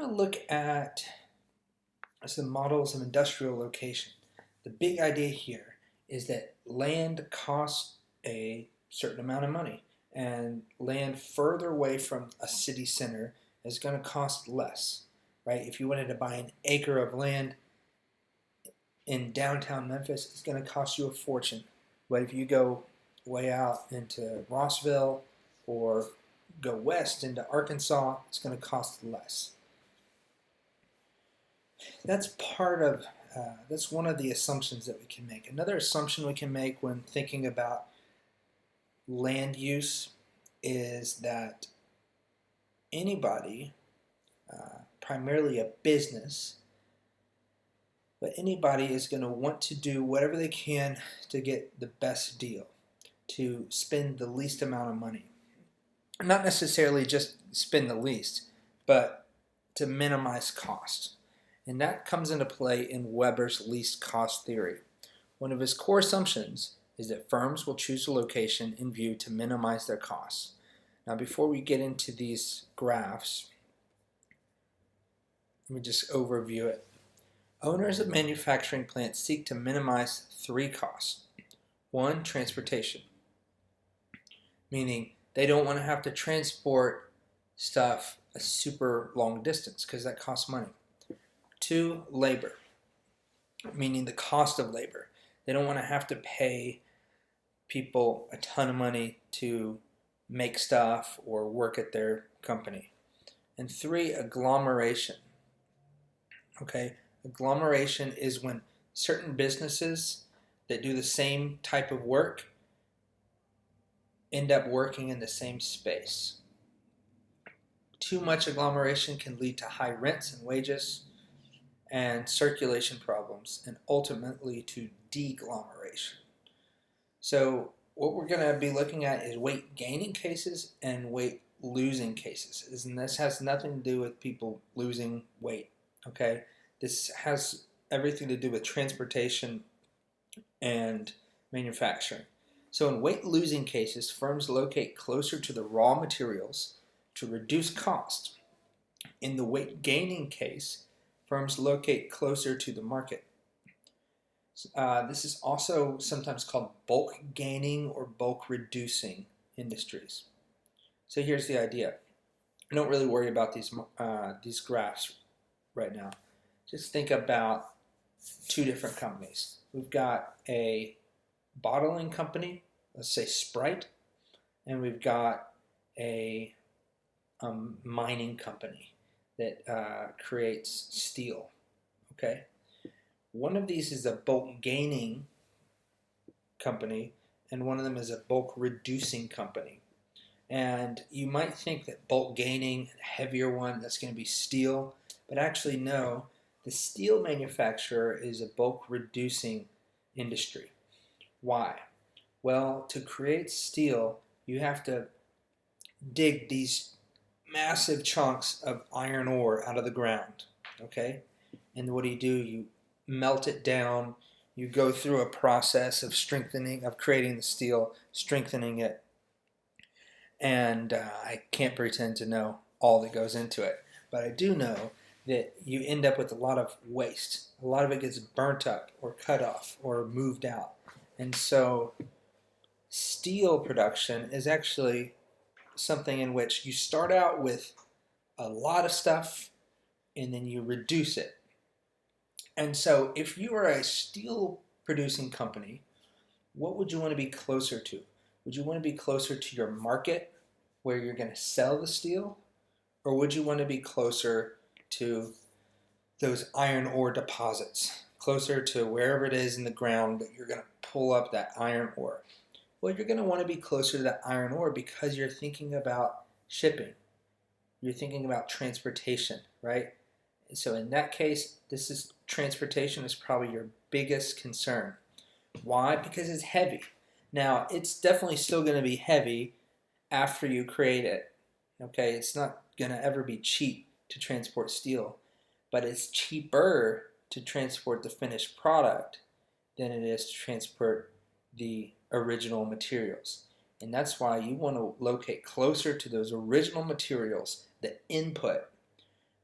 want to look at some models of industrial location. The big idea here is that land costs a certain amount of money, and land further away from a city center is going to cost less, right? If you wanted to buy an acre of land in downtown Memphis, it's going to cost you a fortune. But if you go way out into Rossville or go west into Arkansas, it's going to cost less. That's that's one of the assumptions that we can make. Another assumption we can make when thinking about land use is that anybody, primarily a business, but anybody is going to want to do whatever they can to get the best deal, to spend the least amount of money. Not necessarily just spend the least, but to minimize cost. And that comes into play in Weber's least cost theory. One of his core assumptions is that firms will choose a location in view to minimize their costs. Now, before we get into these graphs, let me just overview it. Owners of manufacturing plants seek to minimize three costs. One, transportation, meaning they don't want to have to transport stuff a super long distance because that costs money. Two, labor, meaning the cost of labor. They don't want to have to pay people a ton of money to make stuff or work at their company. And three, agglomeration. Okay, agglomeration is when certain businesses that do the same type of work end up working in the same space. Too much agglomeration can lead to high rents and wages and circulation problems, and ultimately to deglomeration. So what we're going to be looking at is weight gaining cases and weight losing cases. And this has nothing to do with people losing weight, okay? This has everything to do with transportation and manufacturing. So in weight losing cases, firms locate closer to the raw materials to reduce cost. In the weight gaining case, firms locate closer to the market. This is also sometimes called bulk gaining or bulk reducing industries. So here's the idea. I don't really worry about these graphs right now. Just think about two different companies. We've got a bottling company, let's say Sprite, and we've got a mining company that creates steel. Okay, one of these is a bulk gaining company, and one of them is a bulk reducing company. And you might think that bulk gaining, the heavier one, that's going to be steel, but actually no. The steel manufacturer is a bulk reducing industry. Why? Well, to create steel, you have to dig these massive chunks of iron ore out of the ground, okay? And what do? You melt it down, you go through a process of strengthening, of creating the steel, strengthening it, and I can't pretend to know all that goes into it, but I do know that you end up with a lot of waste. A lot of it gets burnt up or cut off or moved out. And so steel production is actually something in which you start out with a lot of stuff and then you reduce it. And so if you are a steel producing company, what would you want to be closer to? Would you want to be closer to your market where you're going to sell the steel? Or would you want to be closer to those iron ore deposits, closer to wherever it is in the ground that you're going to pull up that iron ore? Well, you're going to want to be closer to that iron ore because you're thinking about shipping. You're thinking about transportation, right? And so in that case, transportation is probably your biggest concern. Why? Because it's heavy. Now, it's definitely still going to be heavy after you create it. Okay, it's not going to ever be cheap to transport steel, but it's cheaper to transport the finished product than it is to transport the original materials. And that's why you want to locate closer to those original materials, the input,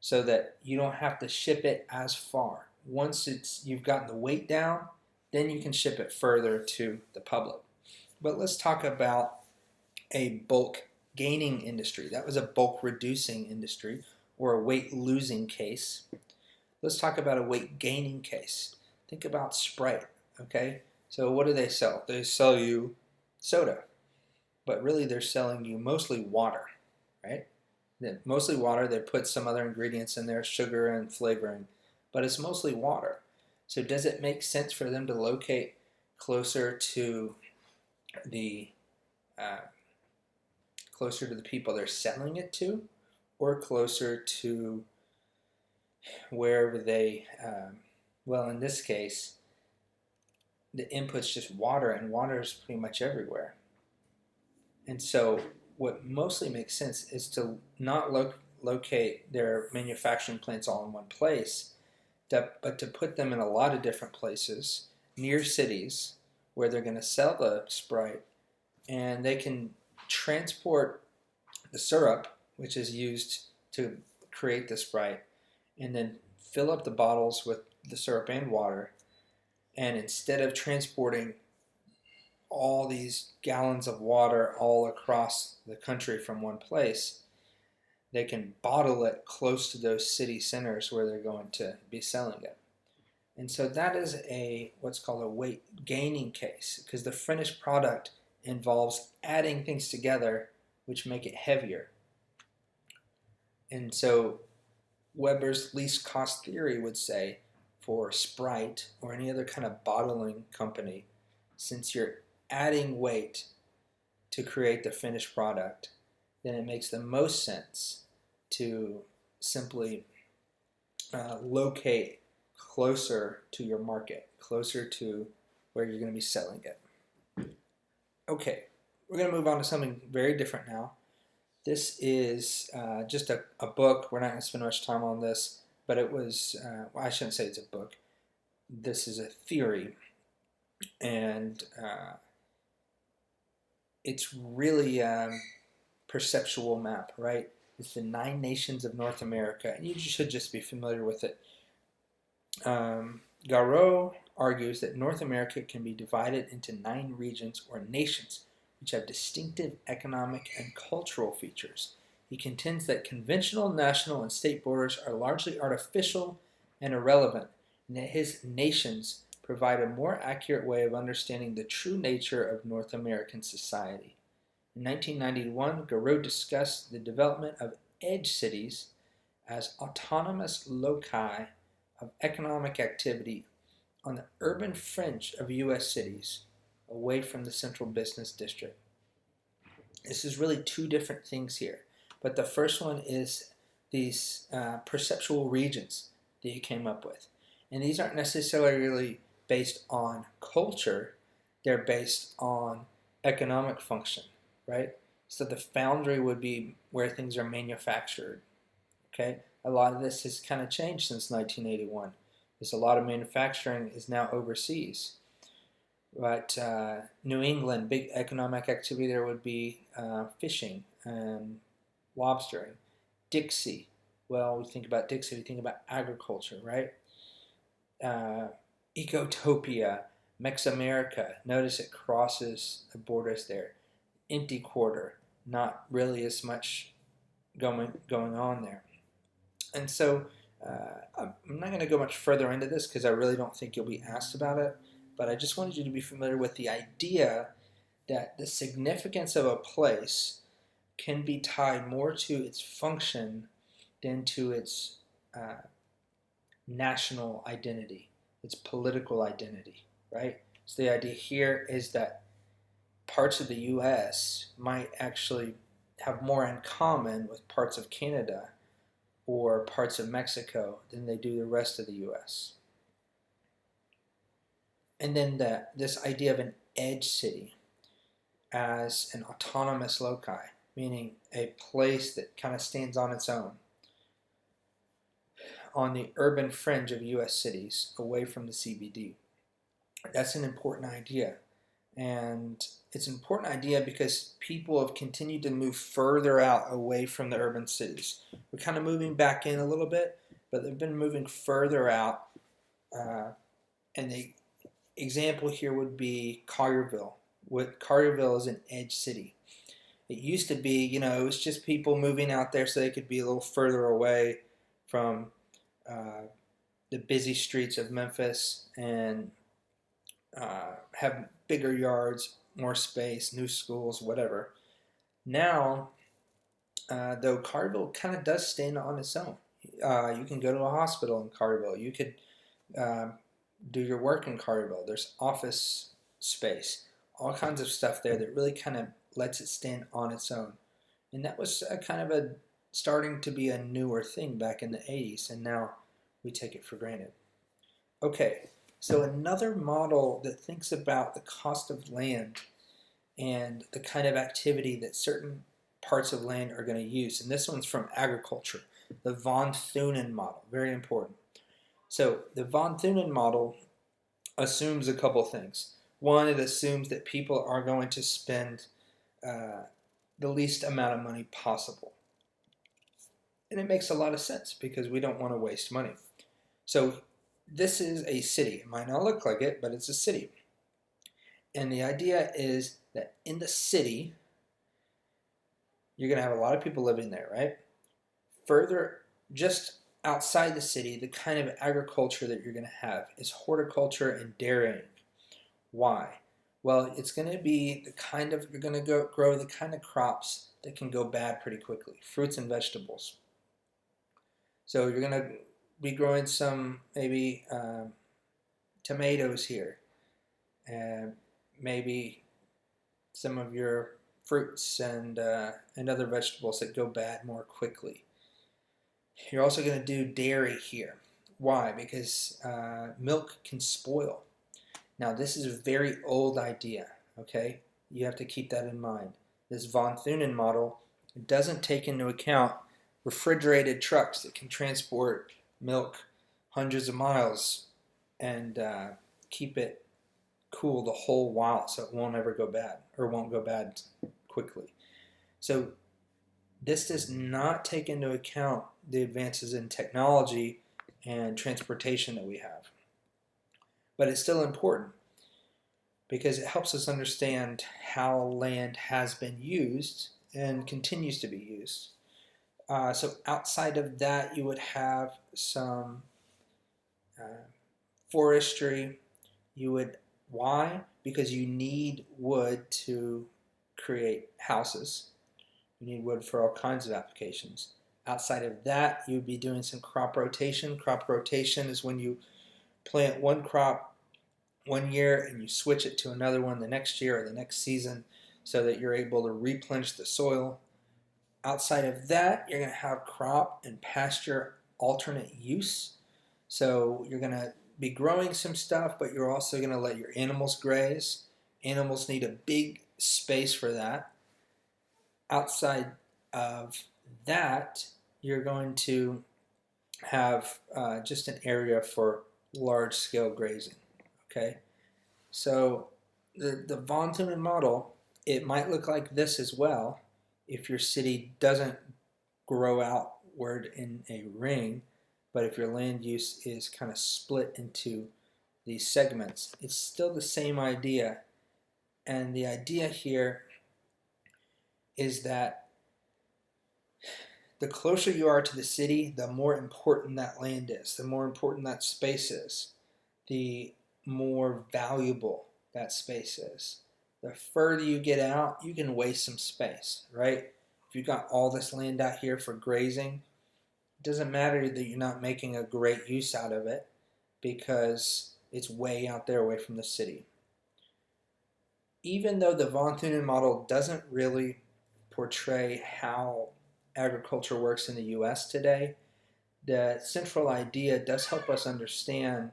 so that you don't have to ship it as far. Once you've gotten the weight down, then you can ship it further to the public. But let's talk about a bulk gaining industry. That was a bulk reducing industry or a weight losing case. Let's talk about a weight gaining case. Think about Sprite, okay? So what do they sell? They sell you soda, but really they're selling you mostly water, right? Mostly water. They put some other ingredients in there, sugar and flavoring, but it's mostly water. So does it make sense for them to locate closer to the uh, people they're selling it to, or closer to wherever they, well, in this case, the input's just water, and water is pretty much everywhere. And so what mostly makes sense is to not locate their manufacturing plants all in one place, but to put them in a lot of different places near cities where they're going to sell the Sprite, and they can transport the syrup, which is used to create the Sprite, and then fill up the bottles with the syrup and water. And instead of transporting all these gallons of water all across the country from one place, they can bottle it close to those city centers where they're going to be selling it. And so that is what's called a weight gaining case, because the finished product involves adding things together which make it heavier. And so Weber's least cost theory would say for Sprite or any other kind of bottling company, since you're adding weight to create the finished product, then it makes the most sense to simply locate closer to your market, closer to where you're going to be selling it. Okay, we're going to move on to something very different now. This is just a book. We're not going to spend much time on this, but it was, well, I shouldn't say it's a book. This is a theory, and it's really perceptual map, right? It's the 9 nations of North America, and you should just be familiar with it. Garreau argues that North America can be divided into 9 regions or nations, which have distinctive economic and cultural features. He contends that conventional national and state borders are largely artificial and irrelevant, and that his nations provide a more accurate way of understanding the true nature of North American society. In 1991, Garreau discussed the development of edge cities as autonomous loci of economic activity on the urban fringe of U.S. cities, away from the central business district. This is really 2 different things here, but the first one is these perceptual regions that he came up with. And these aren't necessarily based on culture, they're based on economic function, right? So the foundry would be where things are manufactured, okay? A lot of this has kind of changed since 1981, because a lot of manufacturing is now overseas. But New England, big economic activity there would be fishing and lobstering. Dixie, well, we think about Dixie, we think about agriculture, right? Ecotopia, Mexamerica, notice it crosses the borders there. Empty quarter, not really as much going on there. And so I'm not going to go much further into this because I really don't think you'll be asked about it, but I just wanted you to be familiar with the idea that the significance of a place can be tied more to its function than to its national identity, its political identity, right? So the idea here is that parts of the U.S. might actually have more in common with parts of Canada or parts of Mexico than they do the rest of the U.S. And then this idea of an edge city as an autonomous loci, meaning a place that kind of stands on its own on the urban fringe of U.S. cities away from the CBD. That's an important idea. And it's an important idea because people have continued to move further out away from the urban cities. We're kind of moving back in a little bit, but they've been moving further out. And the example here would be Collierville. Collierville is an edge city. It used to be, it was just people moving out there so they could be a little further away from the busy streets of Memphis and have bigger yards, more space, new schools, whatever. Now, though, Collierville kind of does stand on its own. You can go to a hospital in Collierville. You could do your work in Collierville. There's office space, all kinds of stuff there that really kind of lets it stand on its own. And that was starting to be a newer thing back in the 80s, and now we take it for granted. Okay, so another model that thinks about the cost of land and the kind of activity that certain parts of land are going to use, and this one's from agriculture, the von Thunen model, very important. So the von Thunen model assumes a couple things. One, it assumes that people are going to spend the least amount of money possible. And it makes a lot of sense because we don't want to waste money. So this is a city. It might not look like it, but it's a city. And the idea is that in the city, you're going to have a lot of people living there, right? Further, just outside the city, the kind of agriculture that you're going to have is horticulture and dairying. Why? Well, it's going to be you're going to grow the kind of crops that can go bad pretty quickly, fruits and vegetables. So you're going to be growing some maybe tomatoes here, and maybe some of your fruits and other vegetables that go bad more quickly. You're also going to do dairy here. Why? Because milk can spoil. Now, this is a very old idea, okay? You have to keep that in mind. This von Thunen model doesn't take into account refrigerated trucks that can transport milk hundreds of miles and keep it cool the whole while so it won't ever go bad or won't go bad quickly. So this does not take into account the advances in technology and transportation that we have. But it's still important because it helps us understand how land has been used and continues to be used. So outside of that, you would have some forestry. Why? Because you need wood to create houses. You need wood for all kinds of applications. Outside of that, you would be doing some crop rotation. Crop rotation is when you plant one crop one year and you switch it to another one the next year or the next season so that you're able to replenish the soil. Outside of that, you're going to have crop and pasture alternate use. So you're going to be growing some stuff, but you're also going to let your animals graze. Animals need a big space for that. Outside of that, you're going to have just an area for large-scale grazing. Okay, so the von Thunen model, it might look like this as well if your city doesn't grow outward in a ring, but if your land use is kind of split into these segments, it's still the same idea. And the idea here is that the closer you are to the city, the more important that land is, the more important that space is, the more valuable that space is. The further you get out, you can waste some space, right? If you've got all this land out here for grazing, it doesn't matter that you're not making a great use out of it because it's way out there away from the city. Even though the von Thunen model doesn't really portray how agriculture works in the U.S. today, the central idea does help us understand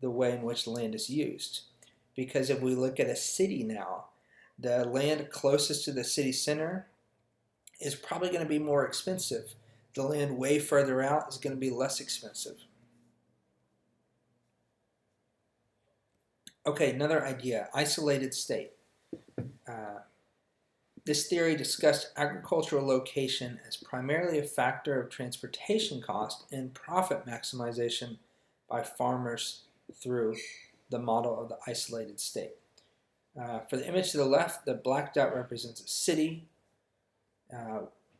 the way in which land is used. Because if we look at a city now, the land closest to the city center is probably going to be more expensive. The land way further out is going to be less expensive. Okay, another idea, isolated state. This theory discussed agricultural location as primarily a factor of transportation cost and profit maximization by farmers through the model of the isolated state. For the image to the left, the black dot represents a city,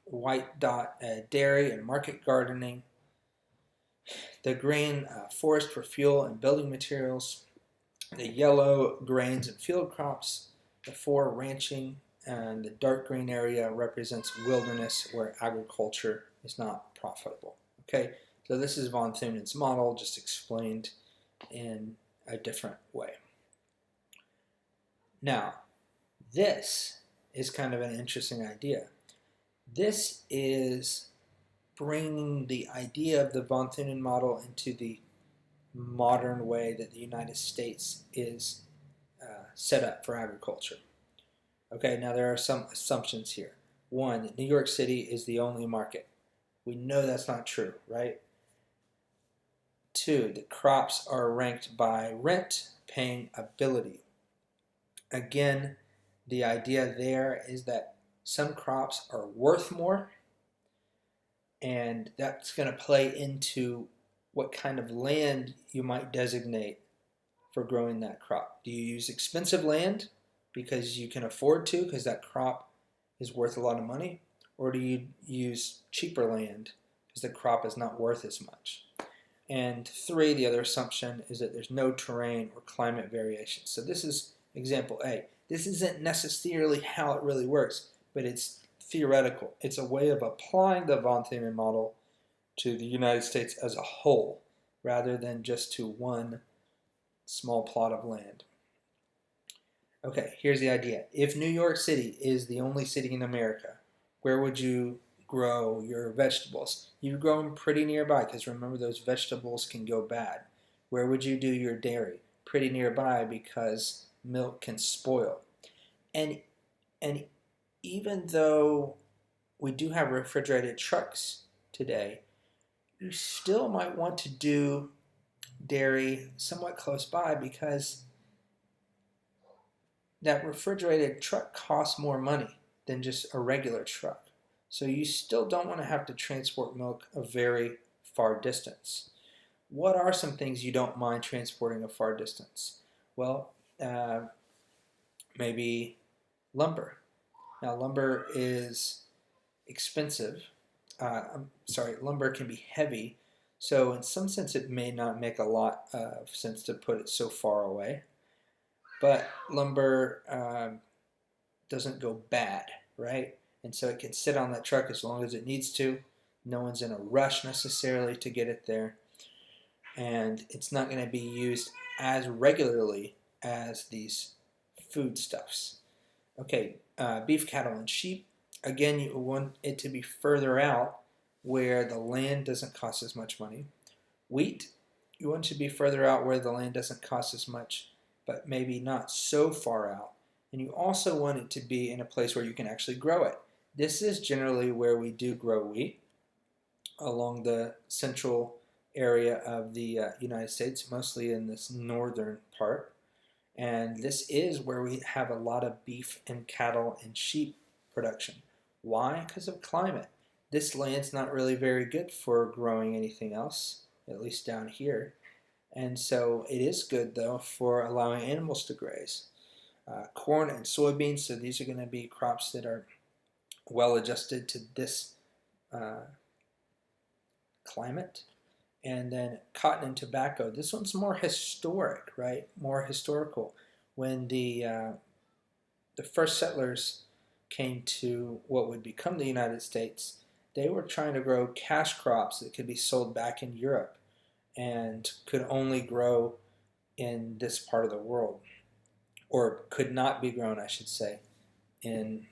white dot dairy and market gardening, the green forest for fuel and building materials, the yellow grains and field crops, the four ranching, and the dark green area represents wilderness where agriculture is not profitable. Okay, so this is von Thunen's model, just explained in a different way. Now, this is kind of an interesting idea. This is bringing the idea of the von Thunen model into the modern way that the United States is set up for agriculture. Okay, now there are some assumptions here. One, New York City is the only market. We know that's not true, right? Two, the crops are ranked by rent paying ability. Again, the idea there is that some crops are worth more, and that's going to play into what kind of land you might designate for growing that crop. Do you use expensive land because you can afford to, because that crop is worth a lot of money? Or do you use cheaper land because the crop is not worth as much? And three, the other assumption is that there's no terrain or climate variation. So this is example A. This isn't necessarily how it really works, but it's theoretical. It's a way of applying the von Thunen model to the United States as a whole, rather than just to one small plot of land. Okay, here's the idea. If New York City is the only city in America, where would you grow your vegetables? You grow them pretty nearby, because remember, those vegetables can go bad. Where would you do your dairy? Pretty nearby, because milk can spoil. And even though we do have refrigerated trucks today, you still might want to do dairy somewhat close by, because that refrigerated truck costs more money than just a regular truck. So you still don't want to have to transport milk a very far distance. What are some things you don't mind transporting a far distance? Well, maybe lumber. Now, lumber is expensive. Lumber can be heavy, so in some sense it may not make a lot of sense to put it so far away. But lumber doesn't go bad, right? And so it can sit on that truck as long as it needs to. No one's in a rush necessarily to get it there. And it's not going to be used as regularly as these foodstuffs. Okay, beef, cattle, and sheep. Again, you want it to be further out where the land doesn't cost as much money. Wheat, you want it to be further out where the land doesn't cost as much, but maybe not so far out. And you also want it to be in a place where you can actually grow it. This is generally where we do grow wheat, along the central area of the United States, mostly in this northern part. And this is where we have a lot of beef and cattle and sheep production. Why? Because of climate. This land's not really very good for growing anything else, at least down here. And so it is good, though, for allowing animals to graze. Corn and soybeans, so these are going to be crops that are well adjusted to this climate. And then cotton and tobacco. This one's more historic, right? More historical. When the first settlers came to what would become the United States, they were trying to grow cash crops that could be sold back in Europe and could only grow in this part of the world, or could not be grown, I should say, in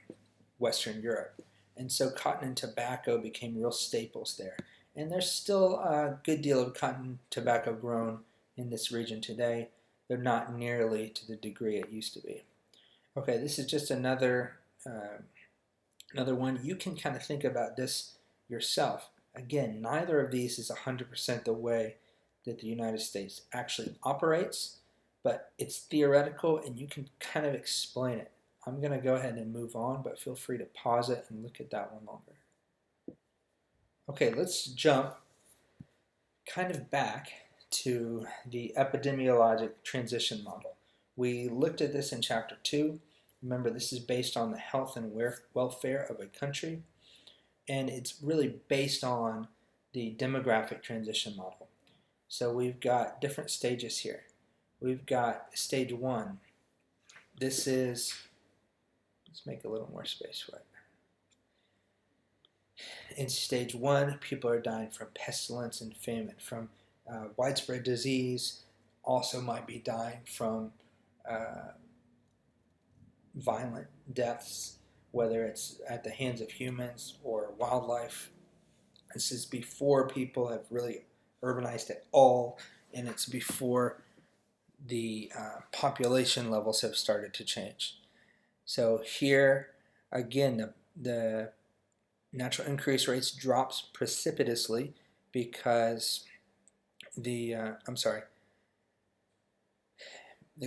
Western Europe. And so cotton and tobacco became real staples there. And there's still a good deal of cotton and tobacco grown in this region today. They're not nearly to the degree it used to be. Okay, this is just another one. You can kind of think about this yourself. Again, neither of these is 100% the way that the United States actually operates, but it's theoretical and you can kind of explain it. I'm going to go ahead and move on, but feel free to pause it and look at that one longer. Okay, let's jump kind of back to the epidemiologic transition model. We looked at this in chapter 2. Remember, this is based on the health and welfare of a country, and it's really based on the demographic transition model. So we've got different stages here. We've got stage 1. This is, let's make a little more space for it. In stage 1, people are dying from pestilence and famine, from widespread disease, also might be dying from violent deaths, whether it's at the hands of humans or wildlife. This is before people have really urbanized at all, and it's before the population levels have started to change. So here, again, the natural increase rates drops precipitously because the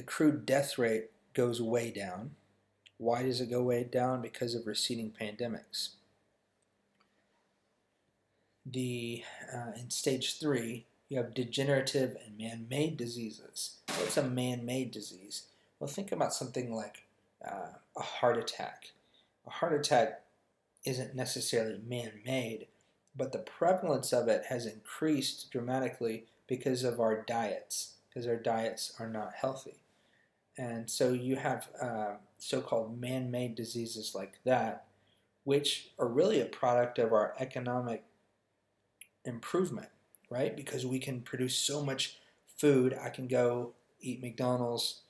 crude death rate goes way down. Why does it go way down? Because of receding pandemics. In stage 3, you have degenerative and man-made diseases. What's a man-made disease? Well, think about something like a heart attack. A heart attack isn't necessarily man-made, but the prevalence of it has increased dramatically because of our diets, because our diets are not healthy. And so you have so-called man-made diseases like that, which are really a product of our economic improvement, right? Because we can produce so much food. I can go eat McDonald's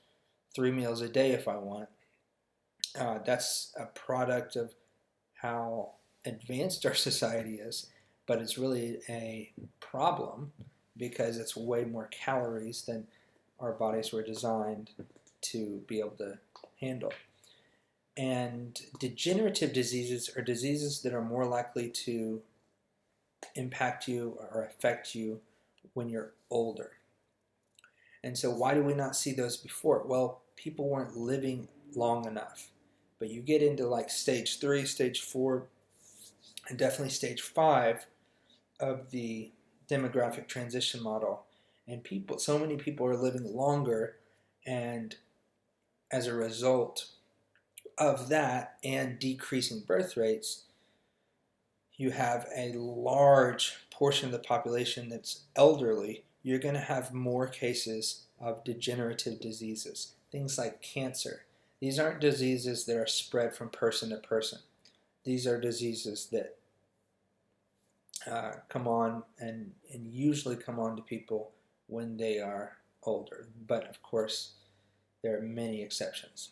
3 meals a day if I want. That's a product of how advanced our society is, but it's really a problem because it's way more calories than our bodies were designed to be able to handle. And degenerative diseases are diseases that are more likely to impact you or affect you when you're older. And so why do we not see those before? Well, people weren't living long enough. But you get into like stage 3, stage 4, and definitely stage 5 of the demographic transition model. And so many people are living longer, and as a result of that and decreasing birth rates, you have a large portion of the population that's elderly. You're going to have more cases of degenerative diseases, things like cancer. These aren't diseases that are spread from person to person. These are diseases that come on and usually come on to people when they are older. But of course, there are many exceptions.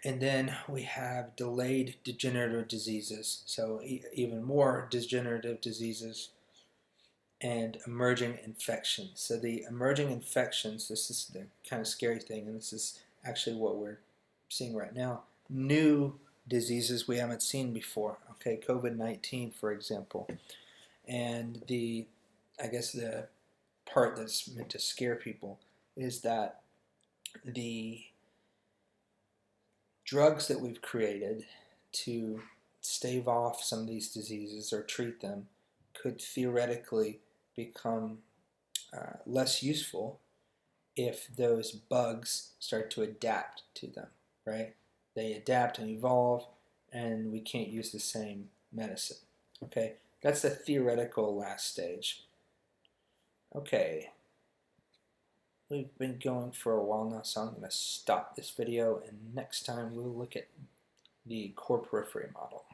And then we have delayed degenerative diseases, so even more degenerative diseases, and emerging infections. So the emerging infections, this is the kind of scary thing, and this is actually what we're seeing right now. New diseases we haven't seen before. Okay, COVID-19, for example. And I guess the part that's meant to scare people is that the drugs that we've created to stave off some of these diseases or treat them could theoretically become less useful if those bugs start to adapt to them, right? They adapt and evolve, and we can't use the same medicine. Okay, that's the theoretical last stage. Okay, we've been going for a while now, so I'm going to stop this video, and next time we'll look at the core periphery model.